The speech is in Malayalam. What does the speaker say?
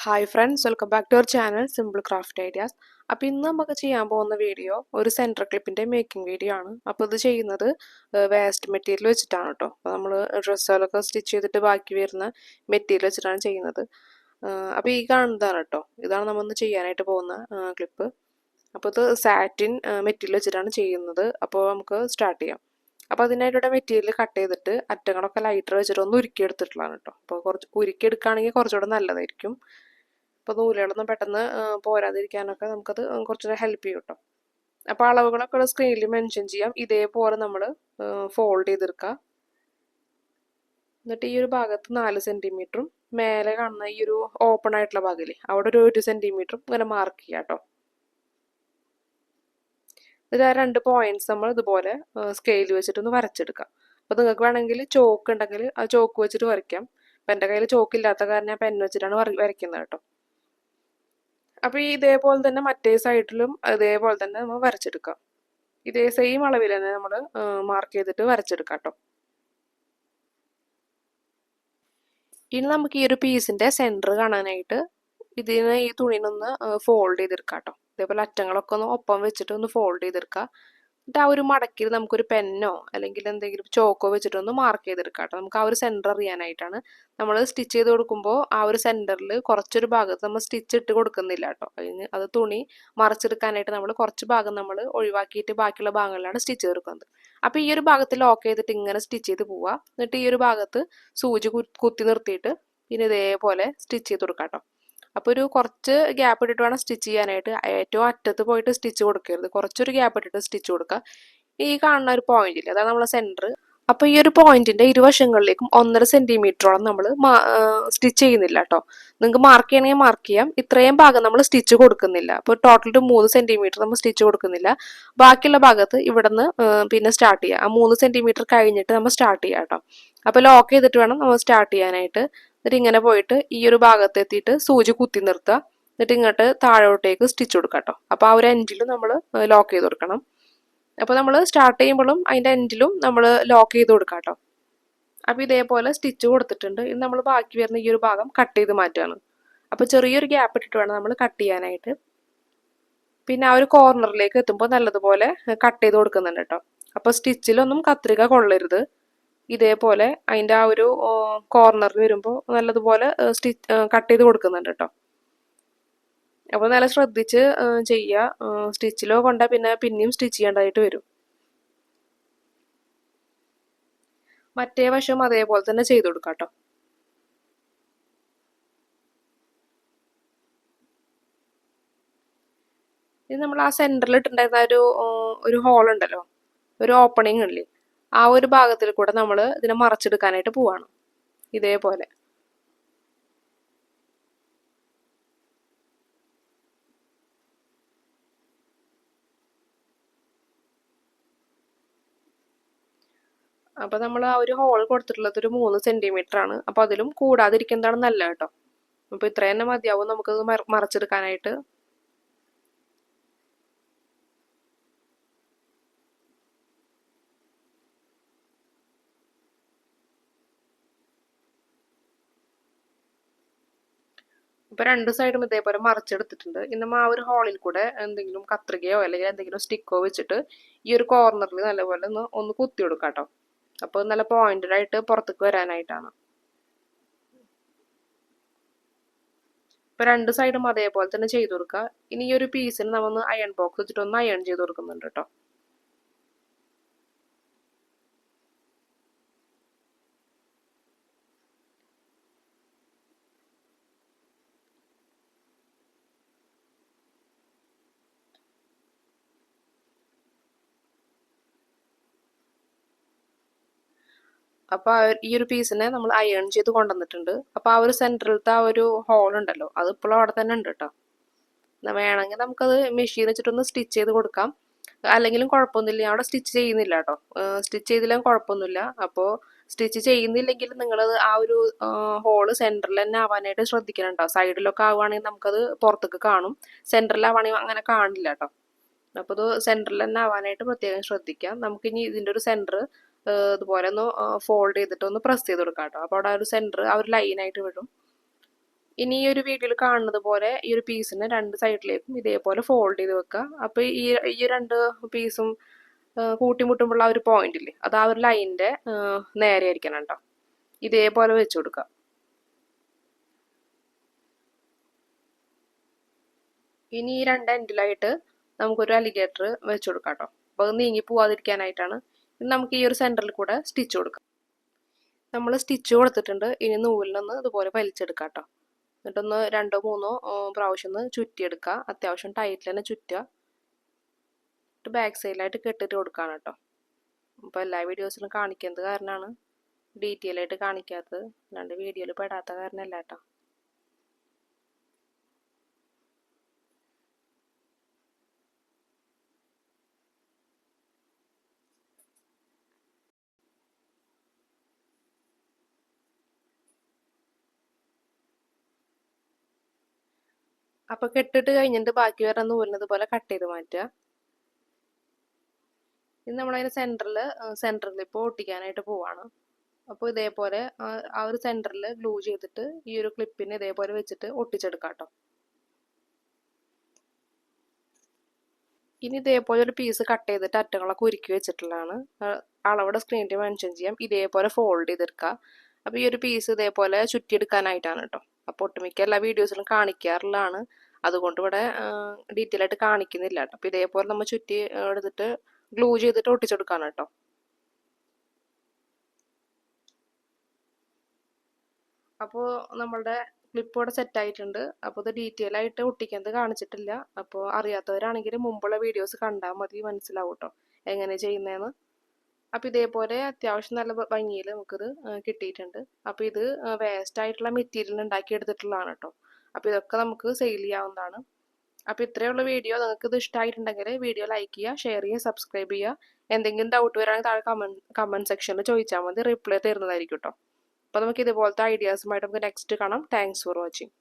Hi friends, welcome back to our channel simple craft ideas. അപ്പോൾ ഇന്ന് നമുക്ക് ചെയ്യാൻ പോകുന്ന വീഡിയോ ഒരു സെൻറ്റർ ക്ലിപ്പിൻ്റെ മേക്കിംഗ് വീഡിയോ ആണ്. അപ്പോൾ ഇത് ചെയ്യുന്നത് വേസ്റ്റ് മെറ്റീരിയൽ വെച്ചിട്ടാണ് കേട്ടോ. അപ്പോൾ നമ്മൾ ഡ്രസ്സുകളൊക്കെ സ്റ്റിച്ച് ചെയ്തിട്ട് ബാക്കി വരുന്ന മെറ്റീരിയൽ വെച്ചിട്ടാണ് ചെയ്യുന്നത്. അപ്പോൾ ഈ കാണുന്നതാണ് കേട്ടോ, ഇതാണ് നമ്മളിന്ന് ചെയ്യാനായിട്ട് പോകുന്ന ക്ലിപ്പ്. അപ്പോൾ ഇത് സാറ്റിൻ മെറ്റീരിയൽ വെച്ചിട്ടാണ് ചെയ്യുന്നത്. അപ്പോൾ നമുക്ക് സ്റ്റാർട്ട് ചെയ്യാം. അപ്പോൾ അതിനായിട്ട് മെറ്റീരിയൽ കട്ട് ചെയ്തിട്ട് അറ്റങ്ങളൊക്കെ ലൈറ്റർ വെച്ചിട്ട് ഒന്ന് ഉരുക്കിയെടുത്തിട്ടുള്ളതാണ് കേട്ടോ. അപ്പോൾ കുറച്ച് ഉരുക്കിയെടുക്കുകയാണെങ്കിൽ കുറച്ചുകൂടെ നല്ലതായിരിക്കും. അപ്പോൾ നൂലുകളൊന്നും പെട്ടെന്ന് പോരാതിരിക്കാനൊക്കെ നമുക്കത് കുറച്ചുകൂടെ ഹെൽപ്പ് ചെയ്യും കേട്ടോ. അപ്പോൾ അളവുകളൊക്കെ ഉള്ള സ്ക്രീനിൽ മെൻഷൻ ചെയ്യാം. ഇതേപോലെ നമ്മൾ ഫോൾഡ് ചെയ്തെടുക്കുക. എന്നിട്ട് ഈ ഒരു ഭാഗത്ത് 4 സെൻറ്റിമീറ്ററും മേലെ കാണുന്ന ഈ ഒരു ഓപ്പൺ ആയിട്ടുള്ള ഭാഗമില്ലേ, അവിടെ ഒരു 1 സെൻറ്റിമീറ്ററും ഇങ്ങനെ മാർക്ക് ചെയ്യാം കേട്ടോ. ഇതിൽ ആ 2 പോയിന്റ്സ് നമ്മൾ ഇതുപോലെ സ്കെയിൽ വെച്ചിട്ടൊന്ന് വരച്ചെടുക്കാം. അപ്പോൾ നിങ്ങൾക്ക് വേണമെങ്കിൽ ചോക്ക് ഉണ്ടെങ്കിൽ ആ ചോക്ക് വെച്ചിട്ട് വരയ്ക്കാം. അപ്പം എൻ്റെ കയ്യിൽ ചോക്കില്ലാത്ത കാരണം ഞാൻ പെൻ വെച്ചിട്ടാണ് വരയ്ക്കുന്നത് കേട്ടോ. അപ്പോൾ ഈ ഇതേപോലെ തന്നെ മറ്റേ സൈഡിലും അതേപോലെ തന്നെ നമ്മൾ വരച്ചെടുക്കാം. ഇതേ സെയിം അളവിൽ തന്നെ നമ്മൾ മാർക്ക് ചെയ്തിട്ട് വരച്ചെടുക്കാം കേട്ടോ. ഇനി നമുക്ക് ഈ ഒരു പീസിന്റെ സെന്റർ കാണാനായിട്ട് ഇതിന് ഈ തുണിനൊന്ന് ഫോൾഡ് ചെയ്തെടുക്കാം കേട്ടോ. ഇതേപോലെ അറ്റങ്ങളൊക്കെ ഒന്ന് ഒപ്പം വെച്ചിട്ട് ഒന്ന് ഫോൾഡ് ചെയ്തെടുക്കുക. എന്നിട്ട് ആ ഒരു മടക്കിൽ നമുക്കൊരു പെന്നോ അല്ലെങ്കിൽ എന്തെങ്കിലും ചോക്കോ വെച്ചിട്ടൊന്ന് മാർക്ക് ചെയ്തെടുക്കാം കേട്ടോ. നമുക്ക് ആ ഒരു സെന്റർ അറിയാനായിട്ടാണ്. നമ്മൾ സ്റ്റിച്ച് ചെയ്ത് കൊടുക്കുമ്പോൾ ആ ഒരു സെന്ററിൽ കുറച്ചൊരു ഭാഗത്ത് നമ്മൾ സ്റ്റിച്ച് ഇട്ട് കൊടുക്കുന്നില്ല കേട്ടോ. അതിന് അത് തുണി മറിച്ചെടുക്കാനായിട്ട് നമ്മൾ കുറച്ച് ഭാഗം നമ്മൾ ഒഴിവാക്കിയിട്ട് ബാക്കിയുള്ള ഭാഗങ്ങളിലാണ് സ്റ്റിച്ച് ചെയ്തെടുക്കുന്നത്. അപ്പോൾ ഈ ഒരു ഭാഗത്ത് ലോക്ക് ചെയ്തിട്ട് ഇങ്ങനെ സ്റ്റിച്ച് ചെയ്ത് പോവുക. എന്നിട്ട് ഈ ഒരു ഭാഗത്ത് സൂചി കുത്തി നിർത്തിയിട്ട് പിന്നെ ഇതേപോലെ സ്റ്റിച്ച് ചെയ്ത് കൊടുക്കാം കേട്ടോ. അപ്പോൾ ഒരു കുറച്ച് ഗ്യാപ്പ് ഇട്ടിട്ട് വേണം സ്റ്റിച്ച് ചെയ്യാനായിട്ട്. ഏറ്റവും അറ്റത്ത് പോയിട്ട് സ്റ്റിച്ച് കൊടുക്കരുത്, കുറച്ചൊരു ഗ്യാപ്പ് ഇട്ടിട്ട് സ്റ്റിച്ച് കൊടുക്കുക. ഈ കാണുന്ന ഒരു പോയിന്റ് ഇല്ല, അതാണ് നമ്മളെ സെന്റർ. അപ്പോൾ ഈ ഒരു പോയിന്റിന്റെ ഇരുവശങ്ങളിലേക്കും 1.5 സെന്റിമീറ്ററോളം നമ്മൾ സ്റ്റിച്ച് ചെയ്യുന്നില്ല കേട്ടോ. നിങ്ങൾക്ക് മാർക്ക് ചെയ്യണമെങ്കിൽ മാർക്ക് ചെയ്യാം. ഇത്രയും ഭാഗം നമ്മൾ സ്റ്റിച്ച് കൊടുക്കുന്നില്ല. അപ്പോൾ ടോട്ടൽ 3 സെന്റിമീറ്റർ നമ്മൾ സ്റ്റിച്ച് കൊടുക്കുന്നില്ല. ബാക്കിയുള്ള ഭാഗത്ത് ഇവിടെ നിന്ന് പിന്നെ സ്റ്റാർട്ട് ചെയ്യാം. ആ 3 സെന്റിമീറ്റർ കഴിഞ്ഞിട്ട് നമ്മൾ സ്റ്റാർട്ട് ചെയ്യാം കേട്ടോ. അപ്പോൾ ലോക്ക് ചെയ്തിട്ട് വേണം നമ്മൾ സ്റ്റാർട്ട് ചെയ്യാനായിട്ട്. എന്നിട്ട് ഇങ്ങനെ പോയിട്ട് ഈ ഒരു ഭാഗത്ത് എത്തിയിട്ട് സൂചി കുത്തി നിർത്തുക. എന്നിട്ട് ഇങ്ങോട്ട് താഴോട്ടേക്ക് സ്റ്റിച്ച് കൊടുക്കുക കേട്ടോ. അപ്പോൾ ആ ഒരു എൻഡിലും നമ്മൾ ലോക്ക് ചെയ്ത് കൊടുക്കണം. അപ്പോൾ നമ്മൾ സ്റ്റാർട്ട് ചെയ്യുമ്പോഴും അതിൻ്റെ എൻഡിലും നമ്മൾ ലോക്ക് ചെയ്ത് കൊടുക്കാം കേട്ടോ. അപ്പോൾ ഇതേപോലെ സ്റ്റിച്ച് കൊടുത്തിട്ടുണ്ട്. ഇനി നമ്മൾ ബാക്കി വരുന്ന ഈ ഒരു ഭാഗം കട്ട് ചെയ്ത് മാറ്റുകയാണ്. അപ്പോൾ ചെറിയൊരു ഗ്യാപ്പ് ഇട്ടിട്ട് വേണം നമ്മൾ കട്ട് ചെയ്യാനായിട്ട്. പിന്നെ ആ ഒരു കോർണറിലേക്ക് എത്തുമ്പോൾ നല്ലതുപോലെ കട്ട് ചെയ്ത് കൊടുക്കുന്നുണ്ട് കേട്ടോ. അപ്പോൾ സ്റ്റിച്ചിലൊന്നും കത്രിക കൊള്ളരുത്. ഇതേപോലെ അതിൻ്റെ ആ ഒരു കോർണറിൽ വരുമ്പോൾ നല്ലതുപോലെ കട്ട് ചെയ്ത് കൊടുക്കുന്നുണ്ട് കേട്ടോ. അപ്പോൾ നല്ല ശ്രദ്ധിച്ച് ചെയ്യുക. സ്റ്റിച്ചിലോ കൊണ്ടാൽ പിന്നെയും സ്റ്റിച്ച് ചെയ്യേണ്ടതായിട്ട് വരും. മറ്റേ വശം അതേപോലെ തന്നെ ചെയ്ത് കൊടുക്കാം കേട്ടോ. ഇത് നമ്മൾ ആ സെന്ററിൽ ഇട്ടുണ്ടായിരുന്ന ഒരു ഹോൾ ഉണ്ടല്ലോ, ഒരു ഓപ്പണിംഗ് ഉണ്ടല്ലേ, ആ ഒരു ഭാഗത്തിൽ കൂടെ നമ്മൾ ഇതിനെ മറച്ചെടുക്കാനായിട്ട് പോവാണ് ഇതേപോലെ. അപ്പോൾ നമ്മൾ ആ ഒരു ഹോൾ കൊടുത്തിട്ടുള്ളത് ഒരു 3 സെന്റിമീറ്റർ ആണ്. അപ്പോൾ അതിലും കൂടാതിരിക്കുന്നതാണ് നല്ലത് കേട്ടോ. അപ്പോൾ ഇത്ര തന്നെ മതിയാവും നമുക്കത് മറച്ചെടുക്കാനായിട്ട്. ഇപ്പോൾ 2 സൈഡും ഇതേപോലെ മറച്ചെടുത്തിട്ടുണ്ട്. ഇനി ആ ഒരു ഹോളിൽ കൂടെ എന്തെങ്കിലും കത്രികയോ അല്ലെങ്കിൽ എന്തെങ്കിലും സ്റ്റിക്കോ വെച്ചിട്ട് ഈ ഒരു കോർണറിൽ നല്ലപോലെ ഒന്ന് കുത്തി കൊടുക്കാം കേട്ടോ. അപ്പോൾ നല്ല പോയിന്റഡ് ആയിട്ട് പുറത്തേക്ക് വരാനായിട്ടാണ്. ഇപ്പോൾ 2 സൈഡും അതേപോലെ തന്നെ ചെയ്ത് കൊടുക്കുക. ഇനി ഈ ഒരു പീസിന് നമ്മൾ അയൺ ബോക്സ് വെച്ചിട്ട് ഒന്ന് അയൺ ചെയ്ത് കൊടുക്കുന്നുണ്ട് കേട്ടോ. അപ്പോൾ ഈ ഒരു പീസിനെ നമ്മൾ അയൺ ചെയ്ത് കൊണ്ടുവന്നിട്ടുണ്ട്. അപ്പോൾ ആ ഒരു സെൻറ്ററിലത്തെ ആ ഒരു ഹോൾ ഉണ്ടല്ലോ, അത് ഇപ്പോഴും അവിടെ തന്നെ ഉണ്ട് കേട്ടോ. വേണമെങ്കിൽ നമുക്കത് മെഷീൻ വെച്ചിട്ടൊന്ന് സ്റ്റിച്ച് ചെയ്ത് കൊടുക്കാം. അല്ലെങ്കിലും കുഴപ്പമൊന്നുമില്ല, അവിടെ സ്റ്റിച്ച് ചെയ്യുന്നില്ല കേട്ടോ. സ്റ്റിച്ച് ചെയ്തില്ലെങ്കിൽ കുഴപ്പമൊന്നുമില്ല. അപ്പോൾ സ്റ്റിച്ച് ചെയ്യുന്നില്ലെങ്കിൽ നിങ്ങളത് ആ ഒരു ഹോള് സെൻറ്ററിൽ തന്നെ ആവാനായിട്ട് ശ്രദ്ധിക്കണം കേട്ടോ. സൈഡിലൊക്കെ ആവുകയാണെങ്കിൽ നമുക്കത് പുറത്തേക്ക് കാണും. സെൻറ്ററിലാവുകയാണെങ്കിൽ അങ്ങനെ കാണില്ല കേട്ടോ. അപ്പോൾ ഇത് സെൻറ്ററിൽ തന്നെ ആവാനായിട്ട് പ്രത്യേകം ശ്രദ്ധിക്കാം. നമുക്കിനി ഇതിൻ്റെ ഒരു സെൻറ്റർ ഇതുപോലെ ഒന്ന് ഫോൾഡ് ചെയ്തിട്ട് ഒന്ന് പ്രസ് ചെയ്ത് കൊടുക്കാം കേട്ടോ. അപ്പോൾ അവിടെ ഒരു സെൻറ്റർ ആ ഒരു ലൈനായിട്ട് വിടും. ഇനി ഈ ഒരു വീഡിയോയിൽ കാണുന്നത് പോലെ ഈ ഒരു പീസിനെ രണ്ട് സൈഡിലേക്കും ഇതേപോലെ ഫോൾഡ് ചെയ്ത് വെക്കുക. അപ്പോൾ ഈ രണ്ട് പീസും കൂട്ടിമുട്ടുമ്പോൾ ആ ഒരു പോയിന്റ് ഇല്ലേ, അത് ആ ഒരു ലൈനിന്റെ നേരെ ആയിരിക്കണം കേട്ടോ. ഇതേപോലെ വെച്ച് കൊടുക്കുക. ഇനി ഈ രണ്ട് എൻഡിലായിട്ട് നമുക്കൊരു അലിഗേറ്റർ വെച്ച് കൊടുക്കാം കേട്ടോ. അപ്പോൾ അത് നീങ്ങി പോവാതിരിക്കാനായിട്ടാണ്. ഇനി നമുക്ക് ഈ ഒരു സെന്ററിൽ കൂടെ സ്റ്റിച്ച് കൊടുക്കാം. നമ്മൾ സ്റ്റിച്ച് കൊടുത്തിട്ടുണ്ട്. ഇനി നൂലിനൊന്ന് ഇതുപോലെ വലിച്ചെടുക്കാം കേട്ടോ. എന്നിട്ടൊന്ന് രണ്ടോ മൂന്നോ പ്രാവശ്യം ഒന്ന് ചുറ്റിയെടുക്കുക. അത്യാവശ്യം ടൈറ്റിൽ തന്നെ ചുറ്റുക. എന്നിട്ട് ബാക്ക് സൈഡിലായിട്ട് കെട്ടിട്ട് കൊടുക്കുകയാണ് കേട്ടോ. അപ്പോൾ എല്ലാ വീഡിയോസിലും കാണിക്കുന്നത് കാരണമാണ് ഡീറ്റെയിൽ ആയിട്ട് കാണിക്കാത്തത്, അല്ലാണ്ട് വീഡിയോയിൽ പെടാത്ത കാരണമല്ല കേട്ടോ. അപ്പോൾ കെട്ടിട്ട് കഴിഞ്ഞിട്ട് ബാക്കി വരുന്ന നൂലിനത് പോലെ കട്ട് ചെയ്ത് മാറ്റുക. ഇനി നമ്മളതിന് സെൻറ്ററിൽ ഇപ്പോൾ ഒട്ടിക്കാനായിട്ട് പോവാണ്. അപ്പോൾ ഇതേപോലെ ആ ഒരു സെൻറ്ററിൽ ഗ്ലൂ ചെയ്തിട്ട് ഈ ഒരു ക്ലിപ്പിന് ഇതേപോലെ വെച്ചിട്ട് ഒട്ടിച്ചെടുക്കാം കേട്ടോ. ഇനി ഇതേപോലെ ഒരു പീസ് കട്ട് ചെയ്തിട്ട് അറ്റങ്ങളൊക്കെ ഉരുക്കി വെച്ചിട്ടുള്ളതാണ്. അളവിടെ സ്ക്രീനിൽ മെൻഷൻ ചെയ്യാം. ഇതേപോലെ ഫോൾഡ് ചെയ്തെടുക്കുക. അപ്പോൾ ഈ ഒരു പീസ് ഇതേപോലെ ചുറ്റിയെടുക്കാനായിട്ടാണ് കേട്ടോ. അപ്പോൾ ഒട്ടുമിക്ക എല്ലാ വീഡിയോസിലും കാണിക്കാറുള്ളതാണ്. അതുകൊണ്ട് ഇവിടെ ഡീറ്റെയിൽ ആയിട്ട് കാണിക്കുന്നില്ല കേട്ടോ. അപ്പോൾ ഇതേപോലെ നമ്മൾ ചുറ്റി എടുത്തിട്ട് ഗ്ലൂ ചെയ്തിട്ട് ഒട്ടിച്ചെടുക്കാണ് കേട്ടോ. അപ്പോൾ നമ്മളുടെ ക്ലിപ്പ് ഇവിടെ സെറ്റ് ആയിട്ടുണ്ട്. അപ്പോൾ ഇത് ഡീറ്റെയിൽ ആയിട്ട് ഒട്ടിക്കുന്നത് കാണിച്ചിട്ടില്ല. അപ്പോൾ അറിയാത്തവരാണെങ്കിൽ മുമ്പുള്ള വീഡിയോസ് കണ്ടാൽ മതി, മനസ്സിലാവും കേട്ടോ എങ്ങനെ ചെയ്യുന്നതെന്ന്. അപ്പോൾ ഇതേപോലെ അത്യാവശ്യം നല്ല ഭംഗിയിൽ നമുക്കിത് കിട്ടിയിട്ടുണ്ട്. അപ്പോൾ ഇത് വേസ്റ്റ് ആയിട്ടുള്ള മെറ്റീരിയൽ ഉണ്ടാക്കി എടുത്തിട്ടുള്ളതാണ് കേട്ടോ. അപ്പോൾ ഇതൊക്കെ നമുക്ക് സെയിൽ ചെയ്യാവുന്നതാണ്. അപ്പോൾ ഇത്രയുള്ള വീഡിയോ. നിങ്ങൾക്ക് ഇത് ഇഷ്ടമായിട്ടുണ്ടെങ്കിൽ വീഡിയോ ലൈക്ക് ചെയ്യുക, ഷെയർ ചെയ്യുക, സബ്സ്ക്രൈബ് ചെയ്യുക. എന്തെങ്കിലും ഡൗട്ട് വരാണെങ്കിൽ താഴെ കമൻറ്റ് സെക്ഷനിൽ ചോദിച്ചാൽ മതി, റിപ്ലൈ തരുന്നതായിരിക്കും കേട്ടോ. അപ്പോൾ നമുക്ക് ഇതുപോലത്തെ ഐഡിയാസുമായിട്ട് നമുക്ക് നെക്സ്റ്റ് കാണാം. Thanks for watching.